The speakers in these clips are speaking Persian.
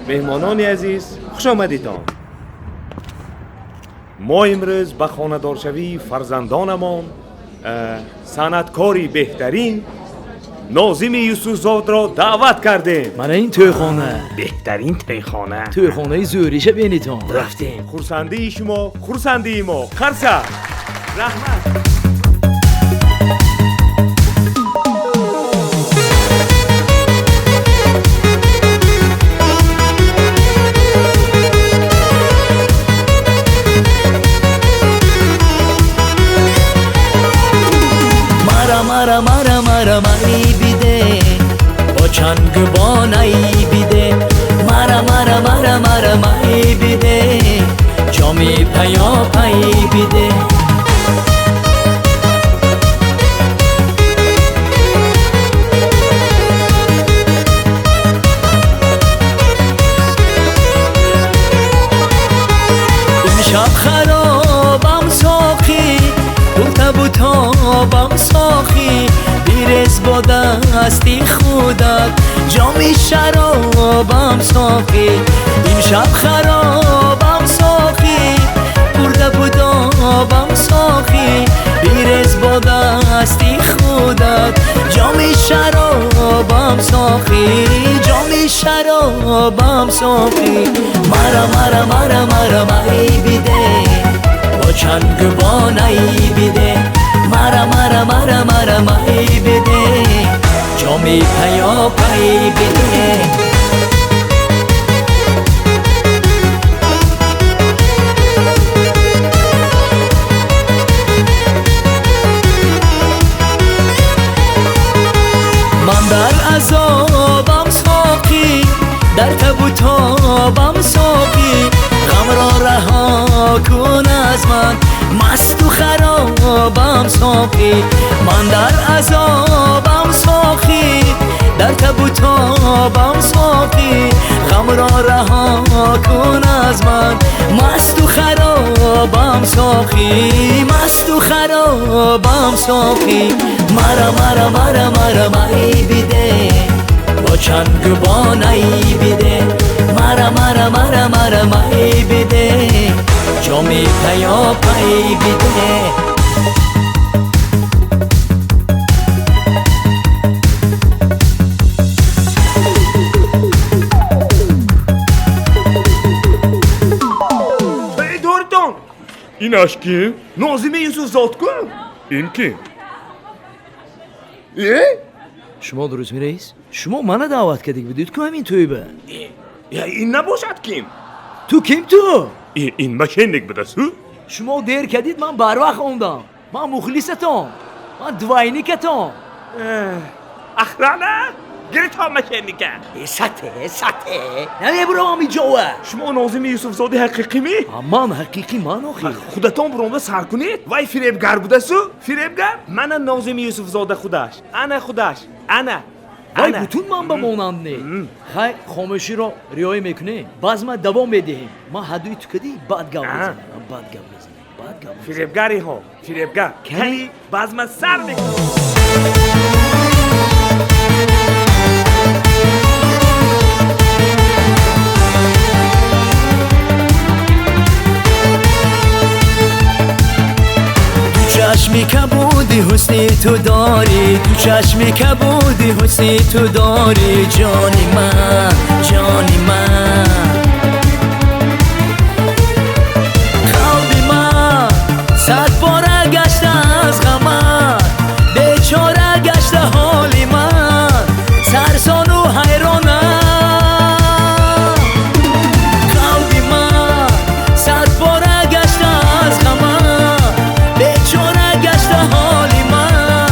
مهمانان عزیز خوش آمدیتان. ما امروز به خانه‌دارشوی فرزندانمان صنعتکاری بهترین ناظم یوسفزاد را دعوت کردیم. من این تویخانه بهترین تویخانه تویخانه زوریشه بینیتان رفتیم. خورسنده شما خورسنده ما. خرسه رحمت. مرا ای بیده با چنگ بانایی بیده مرا ای بیده جامی پیا پایی بیده امشب خرابم ساقی بوتابم ساخی بیرز با دستی خودت جامی شرابم ساخی امشب خرابم ساخی برده بودابم ساخی بیرز با دستی خودت جامی شرابم ساخی جامی شرابم ساخی مرا ای بیده با چنگ بانایی بیده مرا ای بیده جامی پیا پایی بیده من در عذابم ساقی در تبوتابم ساقی غم را رها کن از من مست و خرابم ساقی من در عذابم ساقی در تبوتابم ساقی غم را رها کن از من مست و خرابم ساقی مست و خرابم ساقی مرا ای بیده با چنگ بانایی بیده مرا ای بیده جامی پیا پایی بیده دورتان این اشکی ناظم یوسفزاد کن. این کی؟ شما درست می رئیس؟ شما منو دعوت کردید بودید که همین توی به این نباشد کیم؟ تو کیم تو؟ این مکندک بدست. شما دیر کردید من بر وقت اومدم. من مخلصتم. من دوینیکتم. اخرانه گرت ها مکندکه سطح نمیه برو همی جوه. شما ناظم یوسفزاد حقیقی می؟ من حقیقی من آخی خودتان برونده سر کنید. وای فریبگر بوده سو؟ فریبگر؟ من ناظم یوسفزاد خودش. انا وای بوتون من بمانند نه. خیلی خاموشی رو ریایی میکنه. باز ما دوام بدهیم. ما حدوی تو کدی بد گم بزنیم. فریبگری ها فریبگر کلی باز من سر میکنم. چشمی کبودی حسنی تو داری تو چشمی کبودی حسنی تو داری جانی من قلبی من صد باره گشته از غمت بیچاره گشته حالی من سرسان و حیرانم قلبی من صد باره گشته از غمت بیچاره گشته حالی من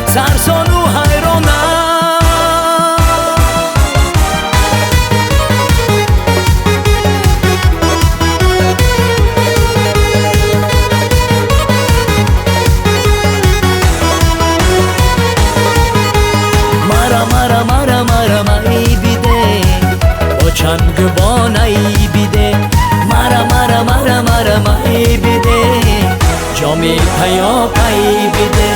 سرسان و حیرانم مرا ای بیده با چنگ بانایی بیده مرا ای بیده جامی پیا پایی بیده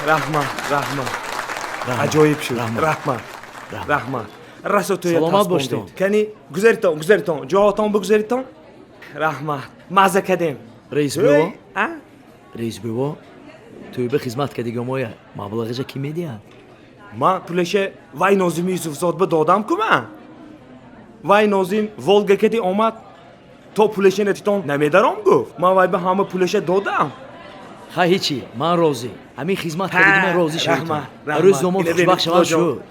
رحمت عجایب شد. رحمت rahmat. Raso to'ya Salomat bo'shton. Kani guzarton, jo'aton buguzarton. Rahmat. Maza kadem. Reis bova, Ha? reis bova. To'yba xizmat kadigan moya. Mablag'iga kim ediyan? Man pulasha vay Nozim Yusufzodga dodam-ku man. Vay Nozim Volga keti omad. To pulashani titon namedarom guf. Man vay be hamma pulasha dodam. Ha hechchi, men rozi. Hamин xizmat kadigan rozi shayton. rahmat, rahmat. Ro'z nomon Ina xushbaxsh berib shu.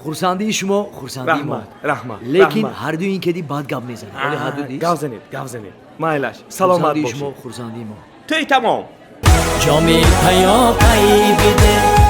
Xursandi shuma, xursandi mo. Rahmat. Lekin rahmat. har do'ng kedi bad gap mezan. Oli hadudi. Gavzanib. Maylash. Salomat Xursandi bo'sh. shuma, xursandi mo. To'y tamom. جامی پیا پی بده